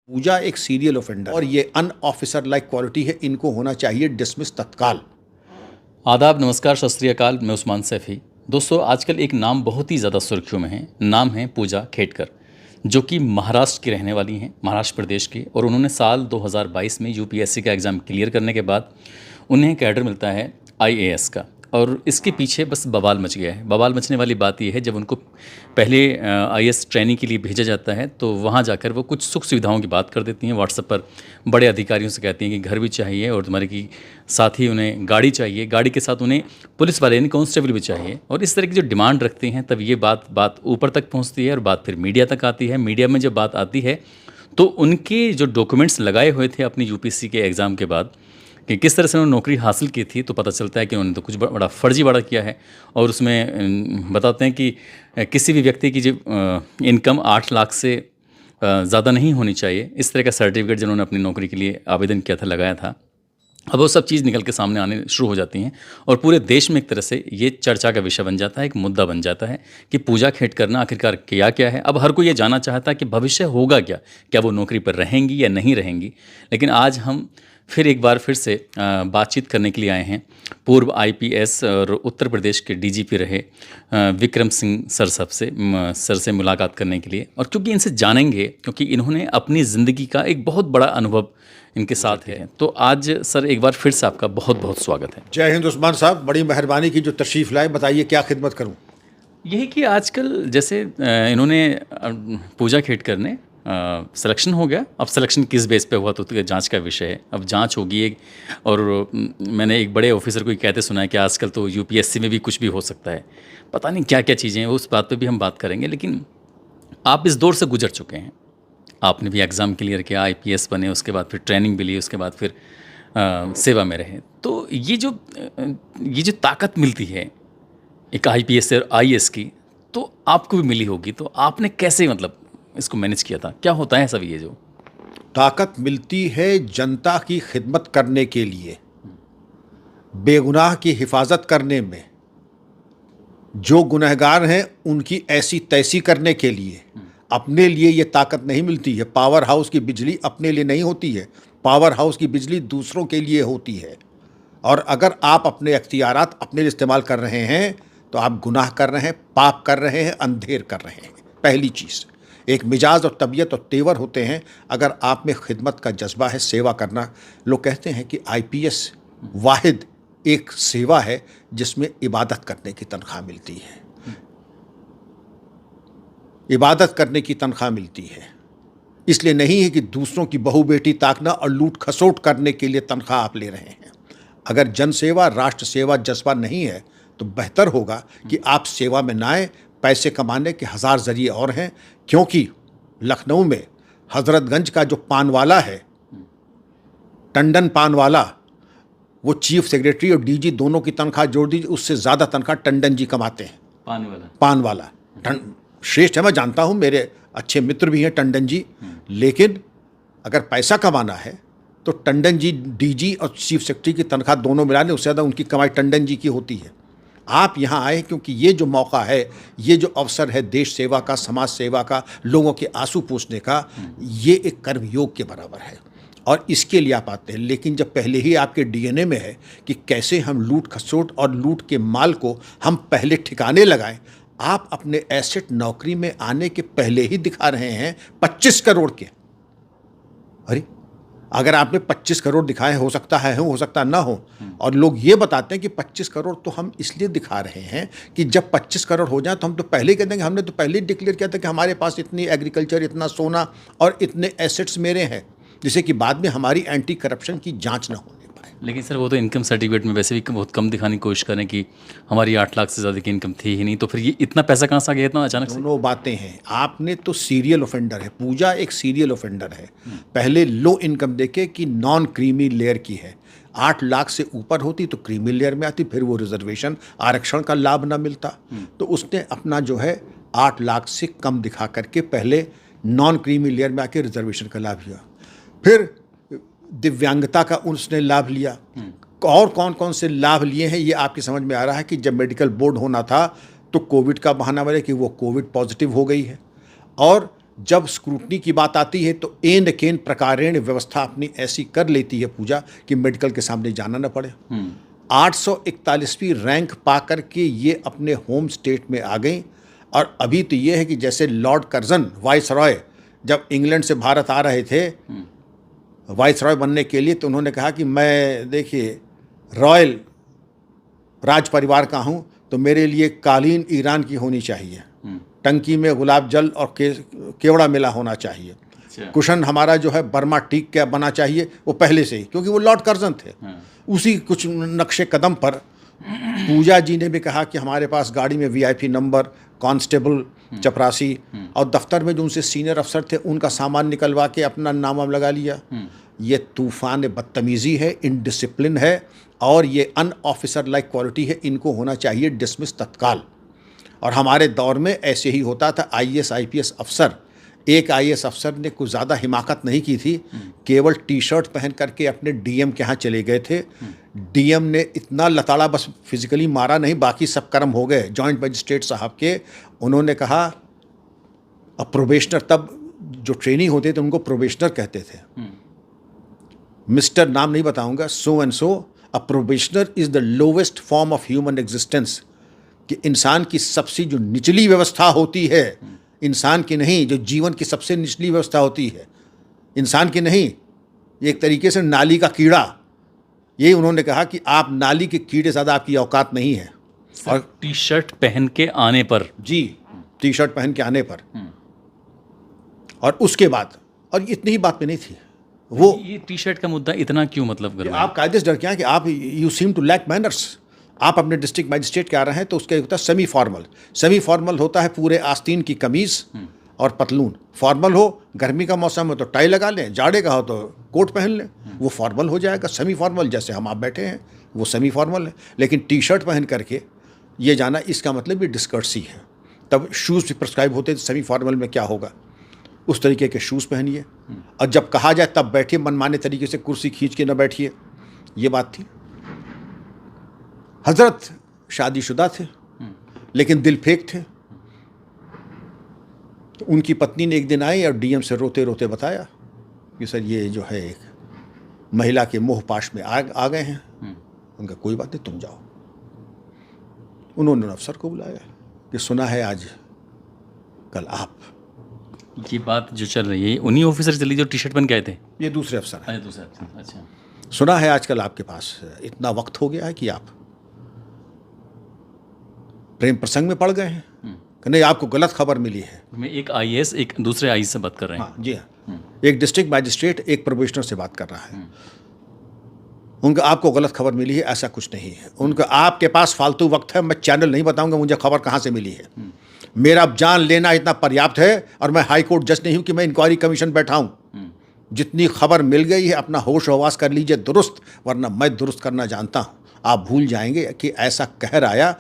पूजा एक serial offender और ये अनऑफिसर लाइक क्वालिटी है, इनको होना चाहिए डिसमिस तत्काल। आदाब, नमस्कार, सत श्री अकाल। मैं उस्मान सैफ़ी। दोस्तों, आजकल एक नाम बहुत ही ज़्यादा सुर्खियों में है। नाम है पूजा खेडकर, जो कि महाराष्ट्र की रहने वाली हैं, महाराष्ट्र प्रदेश की। और उन्होंने साल 2022 में यूपीएससी का एग्ज़ाम क्लियर करने के बाद उन्हें कैडर मिलता है आईएएस का। और इसके पीछे बस बवाल मच गया है। बवाल मचने वाली बात यह है, जब उनको पहले आईएएस ट्रेनिंग के लिए भेजा जाता है तो वहाँ जाकर वो कुछ सुख सुविधाओं की बात कर देती हैं। व्हाट्सएप पर बड़े अधिकारियों से कहती हैं कि घर भी चाहिए और तुम्हारे की साथ ही उन्हें गाड़ी चाहिए, गाड़ी के साथ उन्हें पुलिस वाले यानी कांस्टेबल भी चाहिए। और इस तरह की जो डिमांड रखती हैं, तब ये बात ऊपर तक पहुँचती है और बात फिर मीडिया तक आती है। मीडिया में जब बात आती है तो उनके जो डॉक्यूमेंट्स लगाए हुए थे अपनी यूपीएससी के एग्ज़ाम के बाद कि किस तरह से उन्होंने नौकरी हासिल की थी, तो पता चलता है कि उन्होंने तो कुछ बड़ा फर्जीवाड़ा किया है। और उसमें बताते हैं कि किसी भी व्यक्ति की जो इनकम 8 लाख से ज़्यादा नहीं होनी चाहिए, इस तरह का सर्टिफिकेट जिन्होंने अपनी नौकरी के लिए आवेदन किया था, लगाया था। अब वो सब चीज़ निकल के सामने आने शुरू हो जाती हैं और पूरे देश में एक तरह से ये चर्चा का विषय बन जाता है, एक मुद्दा बन जाता है कि पूजा खेडकर आखिरकार किया क्या है। अब हर कोई ये जानना चाहता है कि भविष्य होगा क्या वो नौकरी पर रहेंगी या नहीं रहेंगी। लेकिन आज हम फिर एक बार फिर से बातचीत करने के लिए आए हैं पूर्व आईपीएस और उत्तर प्रदेश के डीजीपी रहे विक्रम सिंह सर से मुलाकात करने के लिए। और क्योंकि इनसे जानेंगे, क्योंकि इन्होंने अपनी ज़िंदगी का एक बहुत बड़ा अनुभव इनके साथ है। तो आज सर एक बार फिर से आपका बहुत बहुत स्वागत है। जय हिंद उस्मान साहब, बड़ी मेहरबानी की जो तशरीफ़ लाए। बताइए क्या खिदमत करूं। यही कि आजकल जैसे इन्होंने पूजा खेडकर ने सिलेक्शन हो गया। अब सिलेक्शन किस बेस पे हुआ तो जांच का विषय है। अब जांच होगी एक। और मैंने एक बड़े ऑफिसर को कहते सुना है कि आजकल तो यूपीएससी में भी कुछ भी हो सकता है। पता नहीं क्या क्या चीज़ें हैं, उस बात पे भी हम बात करेंगे। लेकिन आप इस दौर से गुजर चुके हैं। आपने भी एग्ज़ाम क्लियर किया, आईपीएस बने, उसके बाद फिर ट्रेनिंग भी ली, उसके बाद फिर सेवा में रहे। तो ये जो ताकत मिलती है एक आईपीएस और आईएएस की, तो आपको भी मिली होगी। तो आपने कैसे इसको मैनेज किया था? क्या होता है सब ये जो ताकत मिलती है जनता की खिदमत करने के लिए, बेगुनाह की हिफाजत करने में, जो गुनहगार हैं उनकी ऐसी तैसी करने के लिए। अपने लिए ये ताकत नहीं मिलती है। पावर हाउस की बिजली अपने लिए नहीं होती है, पावर हाउस की बिजली दूसरों के लिए होती है। और अगर आप अपने अख्तियारात अपने लिए इस्तेमाल कर रहे हैं तो आप गुनाह कर रहे हैं, पाप कर रहे हैं, अंधेर कर रहे हैं। पहली चीज़, एक मिजाज और तबीयत और तेवर होते हैं। अगर आप में खिदमत का जज्बा है, सेवा करना। लोग कहते हैं कि आईपीएस वाहिद एक सेवा है जिसमें इबादत करने की तनख्वाह मिलती है। इबादत करने की तनख्वाह मिलती है, इसलिए नहीं है कि दूसरों की बहू बेटी ताकना और लूट खसोट करने के लिए तनख्वाह आप ले रहे हैं। अगर जनसेवा, राष्ट्र सेवा जज्बा नहीं है तो बेहतर होगा कि आप सेवा में ना आए। पैसे कमाने के हज़ार ज़रिए और हैं। क्योंकि लखनऊ में हज़रतगंज का जो पान वाला है, टंडन पान वाला, वो चीफ सेक्रेटरी और डीजी दोनों की तनख्वाह जोड़ दीजिए, उससे ज़्यादा तनख्वाह टंडन जी कमाते हैं। पान वाला श्रेष्ठ है, मैं जानता हूँ, मेरे अच्छे मित्र भी हैं टंडन जी। लेकिन अगर पैसा कमाना है तो टंडन जी डीजी और चीफ सेक्रेटरी की तनख्वाह दोनों मिला लें, उससे ज़्यादा उनकी कमाई टंडन जी की होती है। आप यहाँ आए क्योंकि ये जो मौका है, ये जो अवसर है देश सेवा का, समाज सेवा का, लोगों के आंसू पोंछने का, ये एक कर्मयोग के बराबर है और इसके लिए आप आते हैं। लेकिन जब पहले ही आपके डीएनए में है कि कैसे हम लूट खसोट और लूट के माल को हम पहले ठिकाने लगाएं, आप अपने एसेट नौकरी में आने के पहले ही दिखा रहे हैं 25 करोड़ के। अरे अगर आपने 25 करोड़ दिखाए, हो सकता है हो सकता ना हो। और लोग ये बताते हैं कि 25 करोड़ तो हम इसलिए दिखा रहे हैं कि जब 25 करोड़ हो जाए तो हम तो पहले ही कह देंगे, हमने तो पहले ही डिक्लेयर किया था कि हमारे पास इतनी एग्रीकल्चर, इतना सोना और इतने एसेट्स मेरे हैं, जिससे कि बाद में हमारी एंटी करप्शन की जांच ना होने पाए। लेकिन सर, वो तो इनकम सर्टिफिकेट में वैसे भी बहुत कम दिखाने की कोशिश करें कि हमारी 8 लाख से ज़्यादा की इनकम थी ही नहीं। तो फिर ये इतना पैसा कहाँ से आ गया इतना अचानक से? दोनों बातें हैं। आपने तो सीरियल ऑफेंडर है, पूजा एक सीरियल ऑफेंडर है। पहले लो इनकम देखे कि नॉन क्रीमी लेयर की है। 8 लाख से ऊपर होती तो क्रीमी लेयर में आती, फिर वो रिजर्वेशन आरक्षण का लाभ ना मिलता। तो उसने अपना जो है 8 लाख से कम दिखा करके पहले नॉन क्रीमी लेयर में आके रिजर्वेशन का लाभ लिया, फिर दिव्यांगता का उसने लाभ लिया। और कौन कौन से लाभ लिए हैं ये आपकी समझ में आ रहा है कि जब मेडिकल बोर्ड होना था तो कोविड का बहाना बने कि वो कोविड पॉजिटिव हो गई है। और जब स्क्रूटनी की बात आती है तो एन केन प्रकारेण व्यवस्था अपनी ऐसी कर लेती है पूजा कि मेडिकल के सामने जाना न पड़े। 841वीं रैंक पा कर के ये अपने होम स्टेट में आ गई। और अभी तो ये है कि जैसे लॉर्ड कर्जन वाइसरॉय जब इंग्लैंड से भारत आ रहे थे वाइसरॉय बनने के लिए, तो उन्होंने कहा कि मैं देखिए रॉयल राज परिवार का हूँ, तो मेरे लिए कालीन ईरान की होनी चाहिए, टंकी में गुलाब जल और केवड़ा मिला होना चाहिए, कुशन हमारा जो है बर्मा टीक का बना चाहिए, वो पहले से ही, क्योंकि वो लॉर्ड कर्जन थे। उसी कुछ नक्शे कदम पर पूजा जी ने भी कहा कि हमारे पास गाड़ी में वीआईपी नंबर, कांस्टेबल, चपरासी और दफ्तर में जो उनसे सीनियर अफसर थे उनका सामान निकलवा के अपना नाम वाम लगा लिया। ये तूफान बदतमीज़ी है, इनडिसिप्लिन है और ये अनऑफिसर लाइक क्वालिटी है। इनको होना चाहिए डिसमिस तत्काल। और हमारे दौर में ऐसे ही होता था। आईएएस आईपीएस अफसर, एक आईएएस अफसर ने कुछ ज़्यादा हिमाकत नहीं की थी, केवल टी शर्ट पहन करके अपने डीएम के यहाँ चले गए थे। डीएम ने इतना लताड़ा बस फिजिकली मारा नहीं, बाकी सब कर्म हो गए जॉइंट मजिस्ट्रेट साहब के। उन्होंने कहा अब प्रोबेशनर, तब जो ट्रेनी होते थे उनको प्रोबेशनर कहते थे, मिस्टर नाम नहीं बताऊंगा, so and so, a probationer is the lowest form of human existence. कि इंसान की सबसे जो निचली व्यवस्था होती है, इंसान की नहीं, जो जीवन की सबसे निचली व्यवस्था होती है, इंसान की नहीं, एक तरीके से नाली का कीड़ा। ये उन्होंने कहा कि आप नाली के कीड़े ज़्यादा आपकी औकात नहीं है। और टी शर्ट पहन के आने पर, जी, टी शर्ट पहन के आने पर। और उसके बाद, और इतनी ही बात में नहीं थी वो, ये टी शर्ट का मुद्दा इतना क्यों मतलब कर रहे हैं? आप कायदे से डर के हैं कि आप you seem to lack manners. आप अपने डिस्ट्रिक्ट मजिस्ट्रेट के आ रहे हैं तो उसके होता है सेमी फॉर्मल। सेमी फॉर्मल होता है पूरे आस्तीन की कमीज़ और पतलून। फॉर्मल हो, गर्मी का मौसम हो तो टाई लगा लें, जाड़े का हो तो कोट पहन लें, वो फॉर्मल हो जाएगा। सेमी फॉर्मल जैसे हम आप बैठे हैं वो सेमी फॉर्मल है। लेकिन टी शर्ट पहन करके ये जाना, इसका मतलब भी डिस्कर्सी है। तब शूज़ भी प्रिस्क्राइब होते थे, सेमी फॉर्मल में क्या होगा, उस तरीके के शूज़ पहनिए। और जब कहा जाए तब बैठिए, मनमाने तरीके से कुर्सी खींच के न बैठिए, ये बात थी। हजरत शादीशुदा थे लेकिन दिल फेंक थे। तो उनकी पत्नी ने एक दिन आई और डीएम से रोते रोते बताया कि सर ये जो है एक महिला के मोह पाश में आ गए हैं। उनका कोई बात नहीं, तुम जाओ। उन्होंने अफसर को बुलाया कि सुना है आज कल आप, ये बात जो चल रही है उन्हीं ऑफिसर चली जो टी शर्ट पहन के आए थे? ये दूसरे अफसर हैं। अच्छा, सुना है आजकल आपके पास इतना वक्त हो गया है कि आप प्रेम प्रसंग में पड़ गए हैं कि नहीं, आपको गलत खबर मिली है। मैं एक आईएएस एक दूसरे आईएएस से बात कर रहे हैं। हाँ जी हाँ, एक डिस्ट्रिक्ट मजिस्ट्रेट एक प्रोबेशनर से बात कर रहा है। उनका आपको गलत खबर मिली है, ऐसा कुछ नहीं है। उनका आपके पास फालतू वक्त है, मैं चैनल नहीं बताऊंगा मुझे खबर कहाँ से मिली है। मेरा जान लेना इतना पर्याप्त है और मैं हाई कोर्ट जज नहीं हूं कि मैं इंक्वायरी कमीशन बैठा हूं। जितनी खबर मिल गई है अपना होश हवास कर लीजिए दुरुस्त, वरना मैं दुरुस्त करना जानता हूं। आप भूल जाएंगे कि ऐसा कहर आया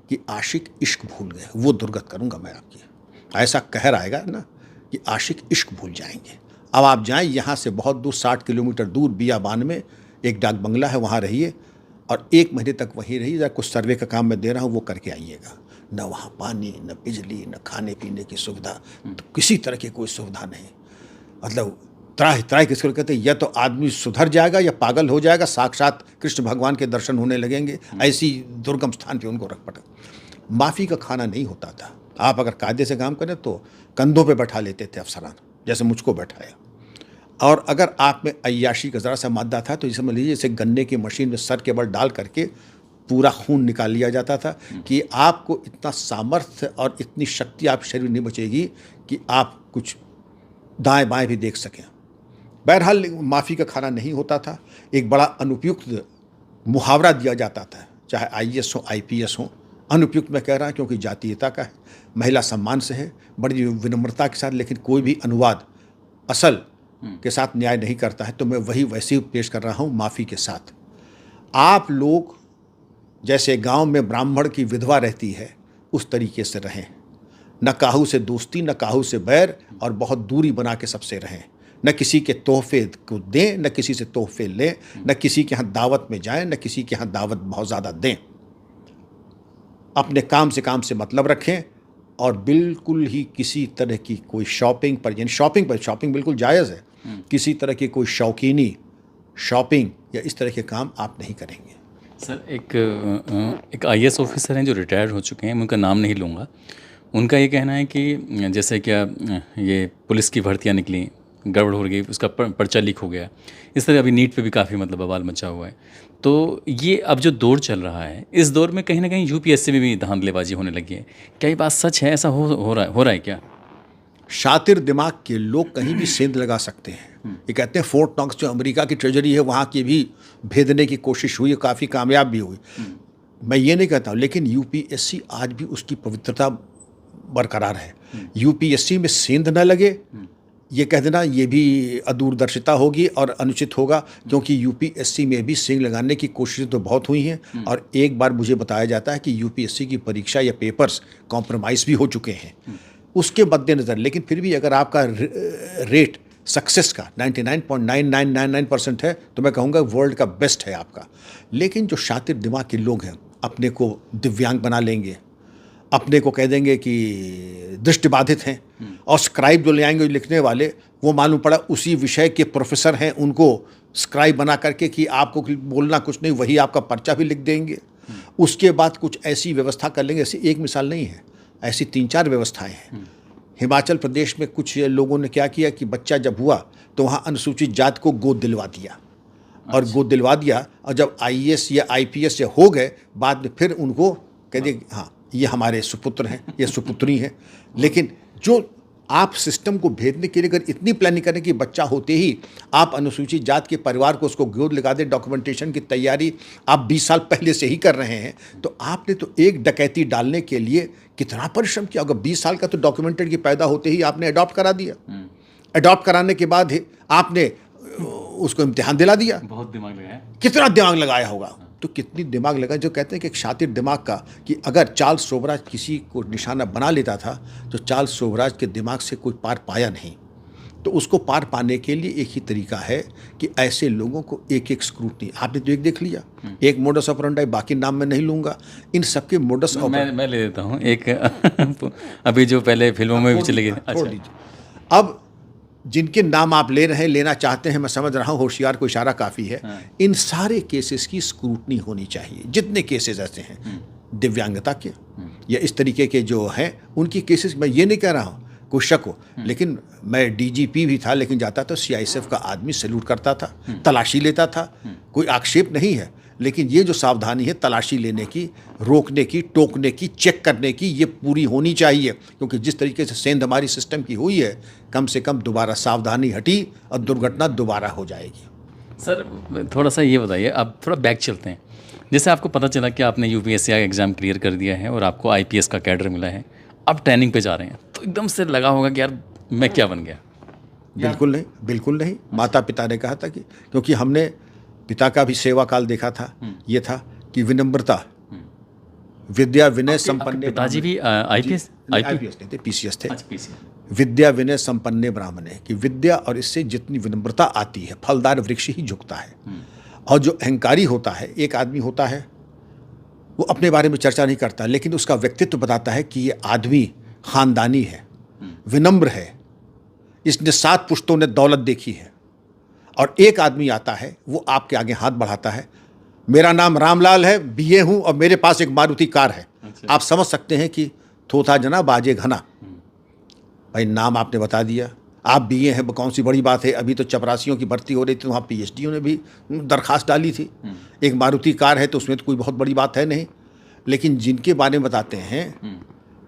कि आशिक इश्क भूल गए, वो दुर्गत करूंगा मैं आपकी। ऐसा कहर आएगा ना कि आशिक इश्क भूल जाएंगे। अब आप जाएं यहाँ से बहुत दूर, 60 किलोमीटर दूर बियाबान में एक डाक बंगला है, वहाँ रहिए और 1 महीने तक वहीं रहिए। जरा कुछ सर्वे का काम मैं दे रहा हूँ, वो करके आइएगा। न वहाँ पानी, न बिजली, न खाने पीने की सुविधा, तो किसी तरह की कोई सुविधा नहीं। मतलब त्राहि त्राहि किसको कहते हैं, या तो आदमी सुधर जाएगा या पागल हो जाएगा, साक्षात कृष्ण भगवान के दर्शन होने लगेंगे। ऐसी दुर्गम स्थान पे उनको रख पड़ा। माफ़ी का खाना नहीं होता था। आप अगर कायदे से काम करें तो कंधों पे बैठा लेते थे अफसरान, जैसे मुझको बैठाया। और अगर आप में अय्याशी का ज़रा सा मादा था तो समझ लीजिए जैसे गन्ने की मशीन में सर के बल डाल करके पूरा खून निकाल लिया जाता था कि आपको इतना सामर्थ्य और इतनी शक्ति आप शरीर नहीं बचेगी कि आप कुछ दाएं बाएं भी देख सकें। बहरहाल माफ़ी का खाना नहीं होता था। एक बड़ा अनुपयुक्त मुहावरा दिया जाता था, चाहे आईएएस हो आईपीएस हो। अनुपयुक्त मैं कह रहा हूँ क्योंकि जातीयता का है, महिला सम्मान से है, बड़ी विनम्रता के साथ, लेकिन कोई भी अनुवाद असल के साथ न्याय नहीं करता है। तो मैं वही वैसे ही पेश कर रहा हूँ माफ़ी के साथ। आप लोग जैसे गांव में ब्राह्मण की विधवा रहती है उस तरीके से रहें। न काहू से दोस्ती, न काहू से बैर, और बहुत दूरी बना के सबसे रहें। न किसी के तोहफे को दें, न किसी से तोहफे लें, न किसी के यहाँ दावत में जाएं, न किसी के यहाँ दावत बहुत ज़्यादा दें। अपने काम से मतलब रखें और बिल्कुल ही किसी तरह की कोई शॉपिंग पर, यानी शॉपिंग बिल्कुल जायज़ है, किसी तरह की कोई शौकीनी शॉपिंग या इस तरह के काम आप नहीं करेंगे। सर एक आईएएस ऑफिसर हैं जो रिटायर्ड हो चुके हैं, मैं उनका नाम नहीं लूँगा। उनका ये कहना है कि जैसे क्या ये पुलिस की भर्तियाँ निकली, गड़बड़ हो गई, उसका पर्चा लीक हो गया, इस तरह अभी नीट पे भी काफ़ी मतलब बवाल मचा हुआ है। तो ये अब जो दौर चल रहा है, इस दौर में कहीं ना कहीं यूपीएससी में भी धांधलेबाजी होने लगी है। क्या ये बात सच है? ऐसा हो रहा है क्या? शातिर दिमाग के लोग कहीं भी सेंध लगा सकते हैं। ये कहते हैं फोर्ट नॉक्स जो अमेरिका की ट्रेजरी है वहाँ की भी भेदने की कोशिश हुई, काफ़ी कामयाब भी हुई। मैं ये नहीं कहता हूँ, लेकिन यूपीएससी आज भी उसकी पवित्रता बरकरार है। यूपीएससी में सेंध न लगे ये कह देना ये भी अदूरदर्शिता होगी और अनुचित होगा, क्योंकि यूपीएससी में भी सींग लगाने की कोशिशें तो बहुत हुई हैं। और एक बार मुझे बताया जाता है कि यूपीएससी की परीक्षा या पेपर्स कॉम्प्रोमाइज़ भी हो चुके हैं। उसके मद्देनज़र लेकिन फिर भी अगर आपका रेट सक्सेस का 99.9999% है तो मैं कहूँगा वर्ल्ड का बेस्ट है आपका। लेकिन जो शातिर दिमाग के लोग हैं अपने को दिव्यांग बना लेंगे, अपने को कह देंगे कि दृष्टिबाधित हैं, और स्क्राइब जो ले आएंगे लिखने वाले वो मालूम पड़ा उसी विषय के प्रोफेसर हैं, उनको स्क्राइब बना करके कि आपको बोलना कुछ नहीं, वही आपका पर्चा भी लिख देंगे। उसके बाद कुछ ऐसी व्यवस्था कर लेंगे, ऐसी एक मिसाल नहीं है, ऐसी 3-4 व्यवस्थाएं हैं। हिमाचल प्रदेश में कुछ लोगों ने क्या किया कि बच्चा जब हुआ तो वहाँ अनुसूचित जाति को गोद दिलवा दिया, और गोद दिलवा दिया, और जब आईएएस या आईपीएस या हो गए बाद में फिर उनको कह दिए हाँ ये हमारे सुपुत्र हैं, ये सुपुत्री हैं। लेकिन जो आप सिस्टम को भेदने के लिए अगर इतनी प्लानिंग करें कि बच्चा होते ही आप अनुसूचित जाति के परिवार को उसको गोद लगा दें, डॉक्यूमेंटेशन की तैयारी आप 20 साल पहले से ही कर रहे हैं, तो आपने तो एक डकैती डालने के लिए कितना परिश्रम किया होगा। 20 साल का तो डॉक्यूमेंटेड की पैदा होते ही आपने अडॉप्ट करा दिया, अडॉप्ट कराने के बाद आपने उसको इम्तिहान दिला दिया। बहुत दिमाग लगाया, कितना दिमाग लगाया होगा, तो कितनी दिमाग लगा। जो कहते हैं कि एक शातिर दिमाग का, कि अगर चार्ल्स शोभराज किसी को निशाना बना लेता था तो चार्ल्स शोभराज के दिमाग से कोई पार पाया नहीं। तो उसको पार पाने के लिए एक ही तरीका है कि ऐसे लोगों को एक एक स्क्रूटनी, आपने तो एक देख लिया, एक मोडस ऑपरेंडी, बाकी नाम मैं नहीं लूँगा, इन सबके मोडस मैं ले देता हूँ एक अभी जो पहले फिल्मों में भी चले गए। छोड़ दीजिए, अब जिनके नाम आप लेना चाहते हैं, मैं समझ रहा हूँ, होशियार को इशारा काफ़ी है। इन सारे केसेस की स्क्रूटनी होनी चाहिए, जितने केसेस ऐसे हैं दिव्यांगता के या इस तरीके के जो हैं उनकी केसेस। मैं ये नहीं कह रहा हूँ कोई शक हो, लेकिन मैं डीजीपी भी था, लेकिन जाता तो सीआईएसएफ का आदमी सैल्यूट करता था, तलाशी लेता था, कोई आक्षेप नहीं है। लेकिन ये जो सावधानी है तलाशी लेने की, रोकने की, टोकने की, चेक करने की, ये पूरी होनी चाहिए, क्योंकि जिस तरीके से सेंध हमारी सिस्टम की हुई है, कम से कम दोबारा सावधानी हटी और दुर्घटना दोबारा हो जाएगी। सर थोड़ा सा ये बताइए, आप थोड़ा बैक चलते हैं। जैसे आपको पता चला कि आपने यूपीएससी का एग्ज़ाम क्लियर कर दिया है और आपको आईपीएस का कैडर मिला है, अब ट्रेनिंग पे जा रहे हैं, तो एकदम से लगा होगा कि यार मैं क्या बन गया? बिल्कुल नहीं, बिल्कुल नहीं। माता पिता ने कहा था कि, क्योंकि हमने पिता का भी सेवा काल देखा था, ये था कि विनम्रता, विद्या विनय संपन्न। पिताजी भी आईपीएस नहीं थे, पीसीएस थे। अच्छा, विद्या विनय संपन्ने ब्राह्मण है, कि विद्या और इससे जितनी विनम्रता आती है फलदार वृक्ष ही झुकता है। और जो अहंकारी होता है, एक आदमी होता है वो अपने बारे में चर्चा नहीं करता, लेकिन उसका व्यक्तित्व बताता है कि ये आदमी खानदानी है, विनम्र है, इसने 7 पुश्तों ने दौलत देखी है। और एक आदमी आता है वो आपके आगे हाथ बढ़ाता है, मेरा नाम रामलाल है, बीए हूँ और मेरे पास एक मारुति कार है। अच्छा। आप समझ सकते हैं कि थोथा जना बाजे घना। भाई नाम आपने बता दिया, आप बीए हैं, कौन सी बड़ी बात है। अभी तो चपरासियों की भर्ती हो रही थी, वहाँ पीएचडीओ ने भी दरखास्त डाली थी। एक मारुति कार है तो उसमें तो कोई बहुत बड़ी बात है नहीं। लेकिन जिनके बारे में बताते हैं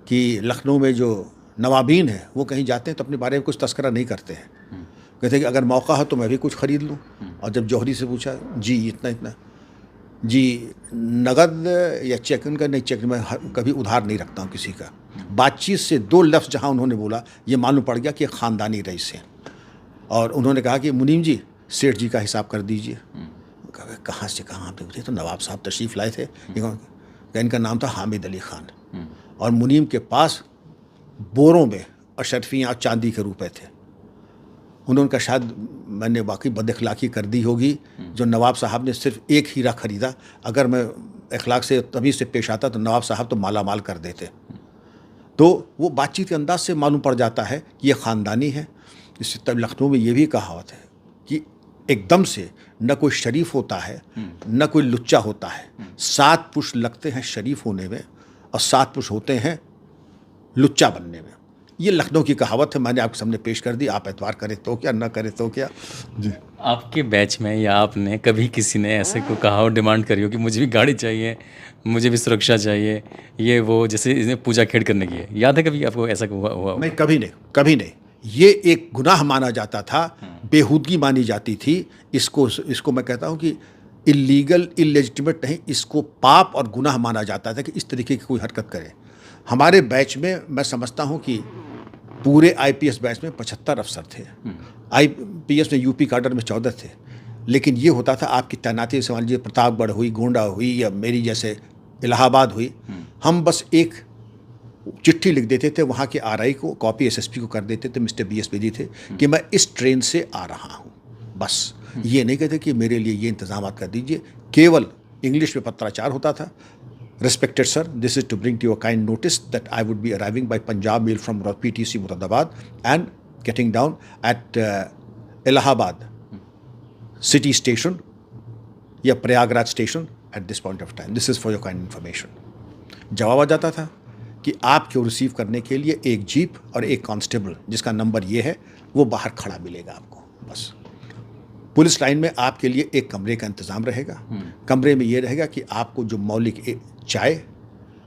कि लखनऊ में जो नवाबीन है वो कहीं जाते हैं तो अपने बारे में कुछ तस्करा नहीं करते हैं, कहते हैं कि अगर मौका हो तो मैं भी कुछ खरीद लूँ। और जब जौहरी से पूछा, जी इतना इतना, जी नगद या चेक? उनका नहीं, चेक मैं कभी उधार नहीं रखता हूँ किसी का। बातचीत से 2 लफ्ज़ जहाँ उन्होंने बोला, ये मालूम पड़ गया कि ख़ानदानी रईस हैं। और उन्होंने कहा कि मुनीम जी सेठ जी का हिसाब कर दीजिए। कहाँ से कहाँ पे उठे? तो नवाब साहब तशरीफ़ लाए थे, इनका नाम था हामिद अली ख़ान। और मुनीम के पास बोरों में अशरफियाँ चांदी के रुपए थे। उन्होंने कहा शायद मैंने वाकई बदअखलाक़ी कर दी होगी, जो नवाब साहब ने सिर्फ एक हीरा ख़रीदा, अगर मैं अखलाक से तभी से पेश आता तो नवाब साहब तो माला माल कर देते। तो वो बातचीत के अंदाज से मालूम पड़ जाता है कि ये ख़ानदानी है। इससे तब लखनऊ में ये भी कहावत है कि एकदम से न कोई शरीफ होता है न कोई लुच्चा होता है। 7 पुरुष लगते हैं शरीफ होने में और 7 पुरुष होते हैं लुच्चा बनने में। ये लखनऊ की कहावत है, मैंने आपके सामने पेश कर दी। आप एतबार करें तो क्या, न करें तो क्या। जी, आपके बैच में या आपने कभी किसी ने ऐसे को कहा हो, डिमांड करी हो कि मुझे भी गाड़ी चाहिए, मुझे भी सुरक्षा चाहिए, ये वो, जैसे इसमें पूजा खेड़ करने की है, याद है कभी आपको ऐसा हुआ? नहीं, कभी नहीं। ये एक गुनाह माना जाता था, बेहूदगी मानी जाती थी। इसको मैं कहता हूँ कि इलीगल, इलेजिटिमेट नहीं, इसको पाप और गुनाह माना जाता था कि इस तरीके की कोई हरकत करे। हमारे बैच में मैं समझता हूँ कि पूरे आईपीएस बैच में 75 अफसर थे। आईपीएस में यूपी काडर में 14 थे। लेकिन ये होता था, आपकी तैनाती समझ लीजिए प्रतापगढ़ हुई, गोंडा हुई या मेरी जैसे इलाहाबाद हुई, हम बस एक चिट्ठी लिख देते थे वहाँ के आरआई को, कॉपी एसएसपी को कर देते थे, मिस्टर बीएस बेदी थे, कि मैं इस ट्रेन से आ रहा हूँ। बस ये नहीं कहते कि मेरे लिए ये इंतजाम कर दीजिए। केवल इंग्लिश में पत्राचार होता था। Respected sir, this is to bring to your kind notice that I would be arriving by Punjab mail from PTC Muradabad and getting down at Allahabad city station या Prayagraj station at this point of time. This is for your kind information. जवाब आ जाता था कि आपको receive करने के लिए एक जीप और एक कांस्टेबल जिसका नंबर ये है वो बाहर खड़ा मिलेगा आपको। बस पुलिस लाइन में आपके लिए एक कमरे का इंतज़ाम रहेगा। कमरे में ये रहेगा कि आपको जो मौलिक चाय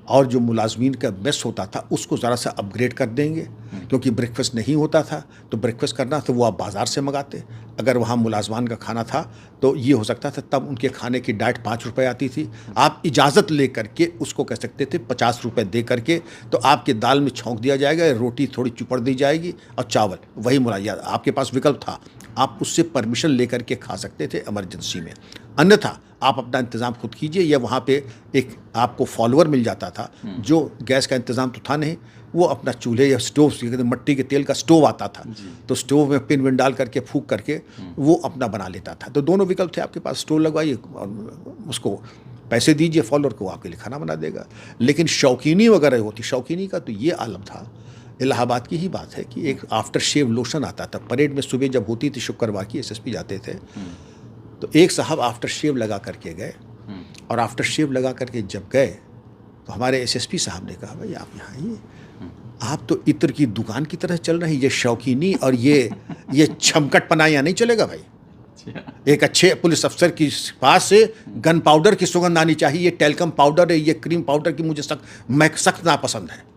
और जो मुलाजमीन का मेस होता था उसको ज़रा सा अपग्रेड कर देंगे, क्योंकि ब्रेकफास्ट नहीं होता था। तो ब्रेकफास्ट करना तो वो आप बाज़ार से मंगाते। अगर वहाँ मुलाजमान का खाना था तो ये हो सकता था, तब उनके खाने की डाइट 5 रुपये आती थी। आप इजाज़त ले करके उसको कह सकते थे 50 रुपये दे करके, तो आपके दाल में छौंक दिया जाएगा, रोटी थोड़ी चुपड़ दी जाएगी और चावल वही मुलाया। आपके पास विकल्प था, आप उससे परमिशन लेकर के खा सकते थे इमरजेंसी में। अन्यथा आप अपना इंतज़ाम खुद कीजिए, या वहाँ पे एक आपको फॉलोअर मिल जाता था जो गैस का इंतज़ाम तो था नहीं, वो अपना चूल्हे या स्टोव, मट्टी के तेल का स्टोव आता था, तो स्टोव में पिन विन डाल करके फूंक करके वो अपना बना लेता था। तो दोनों विकल्प थे आपके पास, स्टोव लगवाइए और उसको पैसे दीजिए फॉलोअर को, आपके लिए खाना बना देगा। लेकिन शौकीनी वगैरह होती, शौकीनी का तो ये आलम था। इलाहाबाद की ही बात है कि एक आफ्टर शेव लोशन आता था परेड में, सुबह जब होती थी शुक्रवार की, एसएसपी जाते थे, तो एक साहब आफ्टर शेव लगा करके गए, और आफ्टर शेव लगा करके जब गए तो हमारे एसएसपी साहब ने कहा, भाई आप यहाँ आइए, आप तो इत्र की दुकान की तरह चल रहे हैं, ये शौकीनी और ये छमकटपना यहाँ नहीं चलेगा भाई। एक अच्छे पुलिस अफसर के पास से गन पाउडर की सुगंध आनी चाहिए, ये टेल्कम पाउडर है, ये क्रीम पाउडर की मुझे सख्त नापसंद है।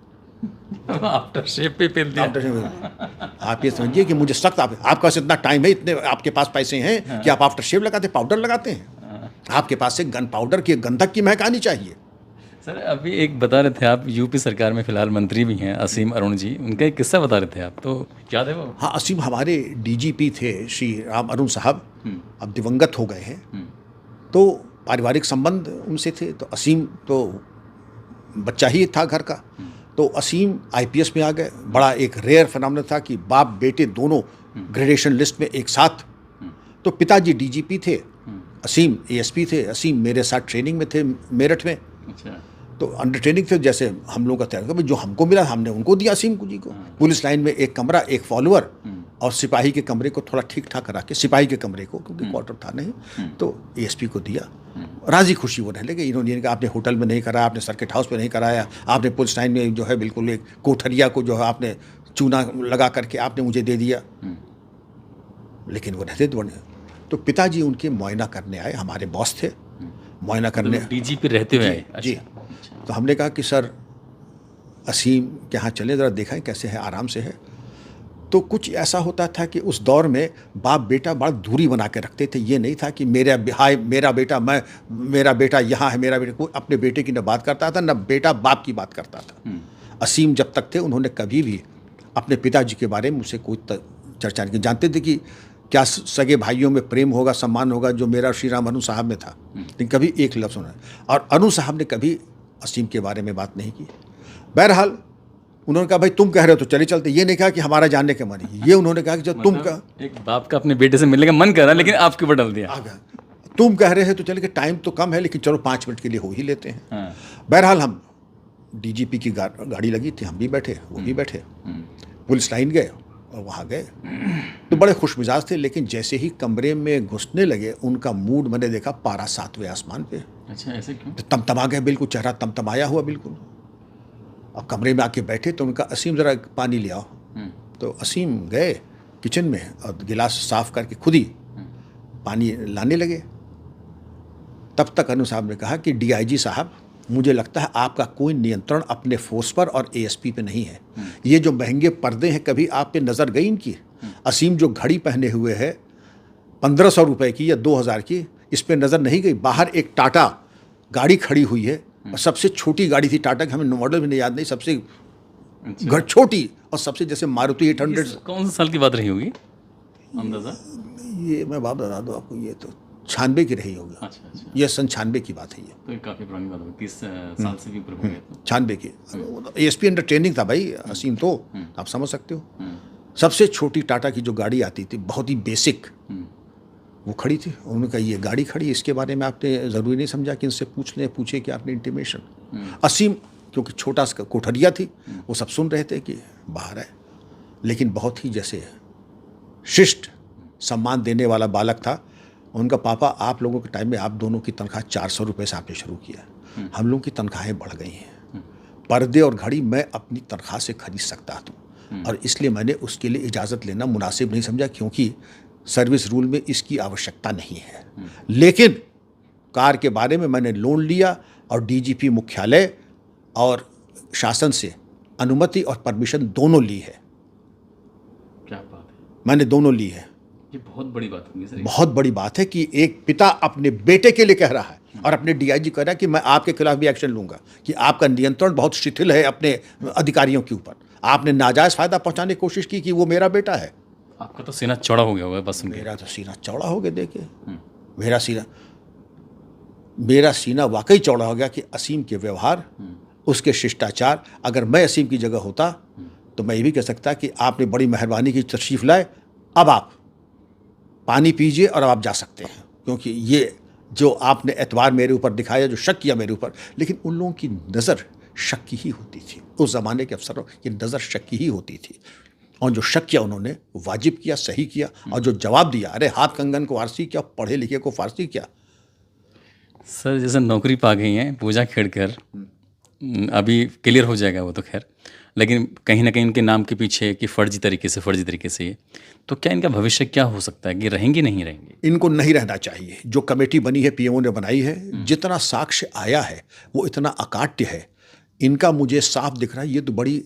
आफ्टर शेव पे पेल दिया। आप ये समझिए कि मुझे सख्त, आपके पास इतना टाइम है, इतने आपके पास पैसे हैं कि आप आफ्टर शेव लगाते, पाउडर लगाते हैं। आपके पास से गन पाउडर की गंधक की महक आनी चाहिए। सर अभी एक बता रहे थे आप, यूपी सरकार में फिलहाल मंत्री भी हैं असीम अरुण जी, उनका एक किस्सा बता रहे थे आप, तो याद है वो? हाँ, असीम हमारे डीजीपी थे श्री राम अरुण साहब, अब दिवंगत हो गए हैं। तो पारिवारिक संबंध उनसे थे, तो असीम तो बच्चा ही था घर का। तो असीम आईपीएस में आ गए। बड़ा एक रेयर फिनोमेना था कि बाप बेटे दोनों ग्रेडेशन लिस्ट में एक साथ। तो पिताजी डीजीपी थे, असीम एएसपी थे। असीम मेरे साथ ट्रेनिंग में थे मेरठ में। अच्छा। तो अंडर ट्रेनिंग थे, जैसे हम लोग का तैयार, जो हमको मिला हमने उनको दिया असीम जी को। पुलिस लाइन में एक कमरा, एक फॉलोअर, और सिपाही के कमरे को थोड़ा ठीक ठाक करा के, सिपाही के कमरे को, क्योंकि क्वार्टर था नहीं, तो एएसपी को दिया। राजी खुशी वो रह लगे। इन्होंने कहा आपने होटल में नहीं कराया, आपने सर्किट हाउस में नहीं कराया, आपने पुलिस लाइन में जो है बिल्कुल एक कोठरिया को जो है आपने चूना लगा करके आपने मुझे दे दिया। लेकिन वो रहते तो पिताजी उनके मुआयना करने आए, हमारे बॉस थे, मुआयना करने। डीजीपी रहते हुए आए? जी। तो हमने कहा कि सर असीम के यहाँ चले, ज़रा देखें कैसे है, आराम से है। तो कुछ ऐसा होता था कि उस दौर में बाप बेटा बड़ा दूरी बना के रखते थे। ये नहीं था कि मेरा बेटा यहाँ है, मेरा बेटा, कोई अपने बेटे की न बात करता था, न बेटा बाप की बात करता था। असीम जब तक थे उन्होंने कभी भी अपने पिताजी के बारे में मुझसे कोई चर्चा नहीं की। जानते थे कि क्या सगे भाइयों में प्रेम होगा, सम्मान होगा, जो मेरा श्री राम अनु साहब में था, लेकिन कभी एक लफ्ज़ सुना। और अनु साहब ने कभी असीम के बारे में बात नहीं की। बहरहाल उन्होंने कहा भाई तुम कह रहे हो तो चले चलते, ये नहीं कहा कि हमारा जानने के मन है। ये उन्होंने कहा कि जब तुम कहा, एक बाप का अपने बेटे से मिलने का मन कर रहा है, लेकिन आपके ऊपर डाल दिया। तुम कह रहे हो तो चले, कि टाइम तो कम है लेकिन चलो 5 मिनट के लिए हो ही लेते हैं। बहरहाल हम डीजीपी की गाड़ी लगी थी, हम भी बैठे, वो भी बैठे, पुलिस लाइन गए और वहाँ गए तो बड़े खुश मिजाज थे। लेकिन जैसे ही कमरे में घुसने लगे उनका मूड मैंने देखा पारा 7वें आसमान पे। अच्छा, ऐसे क्यों? तो तमतमा गए, बिल्कुल चेहरा तमतमाया हुआ बिल्कुल। अब कमरे में आके बैठे तो उनका, असीम ज़रा पानी ले आओ। तो असीम गए किचन में और गिलास साफ करके खुद ही पानी लाने लगे। तब तक अनु साहब ने कहा कि डीआईजी साहब, मुझे लगता है आपका कोई नियंत्रण अपने फोर्स पर और एएसपी पे नहीं है। ये जो महंगे पर्दे हैं, कभी आप पे नज़र गई इनकी? असीम जो घड़ी पहने हुए है 1500 रुपए की या 2000 की, इस पे नज़र नहीं गई? बाहर एक टाटा गाड़ी खड़ी हुई है और सबसे छोटी गाड़ी थी टाटा की, हमें मॉडल भी नहीं याद नहीं, सबसे छोटी और सबसे जैसे मारुति 800। कौन सा साल की बात रही होगी अंदाजा? ये मैं बात बता दूँ आपको, ये तो 96 की रही होगी। अच्छा अच्छा, ये सन 96 की बात है ये, तो ये काफ़ी पुरानी बात होगी, 30 साल से भी ऊपर हो गया तो। 96 की। एएसपी अंडर ट्रेनिंग था भाई असीम, तो आप समझ सकते हो। सबसे छोटी टाटा की जो गाड़ी आती थी, बहुत ही बेसिक, वो खड़ी थी। उन्होंने कहा ये गाड़ी खड़ी, इसके बारे में आपने ज़रूरी नहीं समझा कि इनसे पूछे कि आपने इंटीमेशन। असीम क्योंकि छोटा सा कोठरिया थी, वो सब सुन रहे थे कि बाहर है, लेकिन बहुत ही जैसे शिष्ट सम्मान देने वाला बालक था। उनका, पापा आप लोगों के टाइम में आप दोनों की तनख्वाह 400 रुपये से आपने शुरू किया, हम लोगों की तनख्वाहें बढ़ गई हैं। पर्दे और घड़ी मैं अपनी तनख्वाह से खरीद सकता हूँ और इसलिए मैंने उसके लिए इजाज़त लेना मुनासिब नहीं समझा, क्योंकि सर्विस रूल में इसकी आवश्यकता नहीं है। लेकिन कार के बारे में मैंने लोन लिया और डीजीपी मुख्यालय और शासन से अनुमति और परमिशन दोनों ली है। क्या बात है, मैंने दोनों ली है। ये बहुत बड़ी बात होगी सर। बहुत बड़ी बात है कि एक पिता अपने बेटे के लिए कह रहा है और अपने डीआईजी कह रहा है कि मैं आपके खिलाफ भी एक्शन लूंगा, कि आपका नियंत्रण बहुत शिथिल है अपने अधिकारियों के ऊपर, आपने नाजायज फायदा पहुंचाने की कोशिश की कि वो मेरा बेटा है। आपका तो सीना चौड़ा हो गया होगा बस सुन के। मेरा तो सीना चौड़ा हो गया, देखिए मेरा सीना वाकई चौड़ा हो गया कि असीम के व्यवहार, उसके शिष्टाचार। अगर मैं असीम की जगह होता तो मैं ये भी कह सकता कि आपने बड़ी मेहरबानी की, तशरीफ लाए, अब आप पानी पीजिए और अब आप जा सकते हैं, क्योंकि ये जो आपने एतवार मेरे ऊपर दिखाया, जो शक किया मेरे ऊपर, लेकिन उन लोगों की नज़र शक की ही होती थी। उस ज़माने के अफसरों की नज़र शक की ही होती थी, और जो शक किया उन्होंने वाजिब किया, सही किया, और जो जवाब दिया, अरे हाथ कंगन को फारसी क्या, पढ़े लिखे को फारसी क्या। सर जैसे नौकरी पा गई हैं पूजा खेड़कर, अभी क्लियर हो जाएगा वो तो खैर, लेकिन कहीं ना कहीं उनके नाम के पीछे कि फर्जी तरीके से ये, तो क्या इनका भविष्य क्या हो सकता है, कि रहेंगी नहीं रहेंगी? इनको नहीं रहना चाहिए। जो कमेटी बनी है, पीएमओ ने बनाई है, जितना साक्ष्य आया है वो इतना अकाट्य है। इनका मुझे साफ दिख रहा है ये तो बड़ी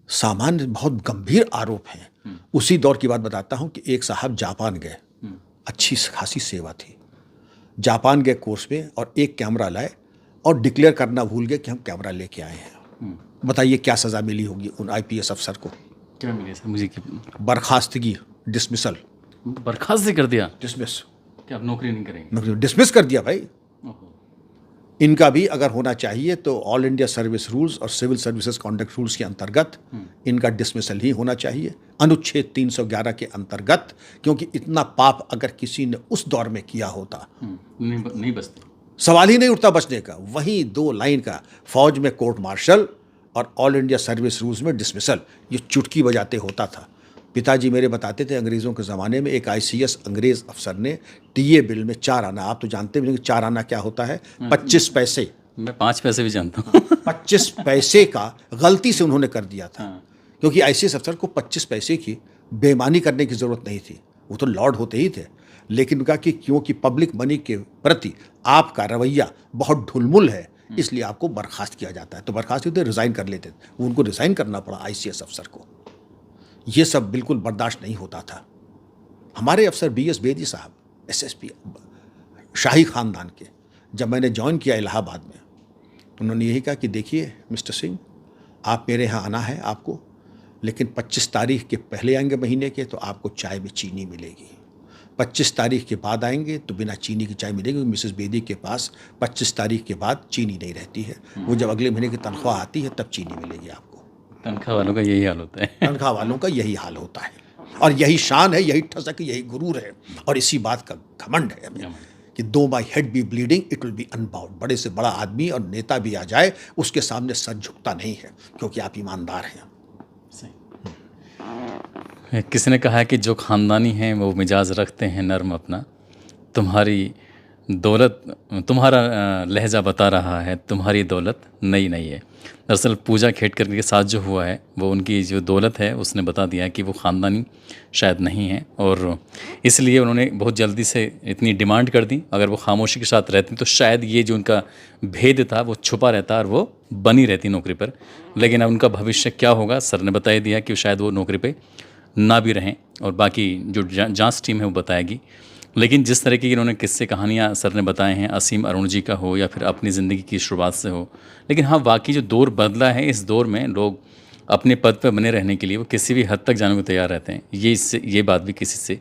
सामान्य, बहुत गंभीर आरोप हैं। उसी दौर की बात बताता हूं कि एक साहब जापान गए, अच्छी खासी सेवा थी, जापान गए कोर्स में, और एक कैमरा लाए और डिक्लेयर करना भूल गए कि हम कैमरा लेके आए हैं। बताइए क्या सज़ा मिली होगी उन आईपीएस अफसर को? क्या मिले सर मुझे? बर्खास्तगी, डिसमिसल। बर्खास्त कर दिया? डिसमिस, क्या आप नौकरी नहीं करेंगे? डिसमिस कर दिया भाई। ओहो। इनका भी अगर होना चाहिए तो ऑल इंडिया सर्विस रूल्स और सिविल सर्विसेज कॉन्डक्ट रूल्स के अंतर्गत इनका डिसमिसल ही होना चाहिए, अनुच्छेद 311 के अंतर्गत, क्योंकि इतना पाप अगर किसी ने उस दौर में किया होता नहीं बचते, सवाल ही नहीं उठता बचने का। वहीं 2 लाइन का, फौज में कोर्ट मार्शल और ऑल इंडिया सर्विस रूल्स में डिसमिसल, ये चुटकी बजाते होता था। पिताजी मेरे बताते थे अंग्रेज़ों के ज़माने में एक आईसीएस अंग्रेज़ अफसर ने टीए बिल में 4 आना, आप तो जानते भी नहीं कि 4 आना क्या होता है, 25 पैसे, मैं 5 पैसे भी जानता हूँ 25 पैसे का गलती से उन्होंने कर दिया था। क्योंकि आईसीएस अफसर को 25 पैसे की बेईमानी करने की ज़रूरत नहीं थी, वो तो लॉर्ड होते ही थे, लेकिन उनका कि क्योंकि पब्लिक मनी के प्रति आपका रवैया बहुत ढुलमुल है, इसलिए आपको बर्खास्त किया जाता है। तो बर्खास्त होते, रिज़ाइन कर लेते, उनको रिज़ाइन करना पड़ा आईसीएस अफसर को। ये सब बिल्कुल बर्दाश्त नहीं होता था। हमारे अफसर बीएस बेदी साहब, एसएसपी, शाही ख़ानदान के, जब मैंने ज्वाइन किया इलाहाबाद में, उन्होंने यही कहा कि देखिए मिस्टर सिंह, आप मेरे यहाँ आना है आपको, लेकिन 25 तारीख के पहले आएंगे महीने के तो आपको चाय में चीनी मिलेगी, 25 तारीख के बाद आएंगे तो बिना चीनी की चाय मिलेगी। मिसेस बेदी के पास 25 तारीख के बाद चीनी नहीं रहती है, वो जब अगले महीने की तनख्वाह आती है तब चीनी मिलेगी आपको। तनख्वाह वालों का यही हाल होता है तनख्वाह वालों का यही हाल होता है, और यही शान है, यही ठसक, यही गुरूर है, और इसी बात का घमंड है हमें कि though my head be bleeding it will be unbound. बड़े से बड़ा आदमी और नेता भी आ जाए उसके सामने सर झुकता नहीं है, क्योंकि आप ईमानदार हैं। किसी ने कहा है कि जो ख़ानदानी हैं वो मिजाज रखते हैं नर्म अपना, तुम्हारी दौलत तुम्हारा लहजा बता रहा है, तुम्हारी दौलत नई नई है। दरअसल पूजा खेडकर के साथ जो हुआ है वो उनकी जो दौलत है उसने बता दिया कि वो ख़ानदानी शायद नहीं है, और इसलिए उन्होंने बहुत जल्दी से इतनी डिमांड कर दी। अगर वो खामोशी के साथ रहती तो शायद ये जो उनका भेद था वो छुपा रहता और वो बनी रहती नौकरी पर। लेकिन अब उनका भविष्य क्या होगा सर ने बता ही दिया कि शायद वो नौकरी पर ना भी रहें, और बाकी जो जांच टीम है वो बताएगी। लेकिन जिस तरह की इन्होंने किस्से कहानियाँ सर ने बताए हैं, असीम अरुण जी का हो या फिर अपनी ज़िंदगी की शुरुआत से हो, लेकिन हाँ वाकई जो दौर बदला है, इस दौर में लोग अपने पद पर बने रहने के लिए वो किसी भी हद तक जाने को तैयार रहते हैं। ये बात भी किसी से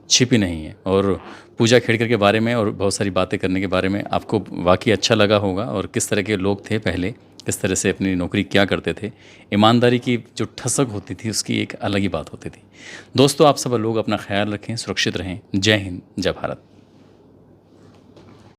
छिपी नहीं है। और पूजा खेडकर के बारे में और बहुत सारी बातें करने के बारे में आपको वाकई अच्छा लगा होगा, और किस तरह के लोग थे पहले, किस तरह से अपनी नौकरी क्या करते थे। ईमानदारी की जो ठसक होती थी उसकी एक अलग ही बात होती थी। दोस्तों, आप सब लोग अपना ख्याल रखें, सुरक्षित रहें। जय हिंद, जय भारत।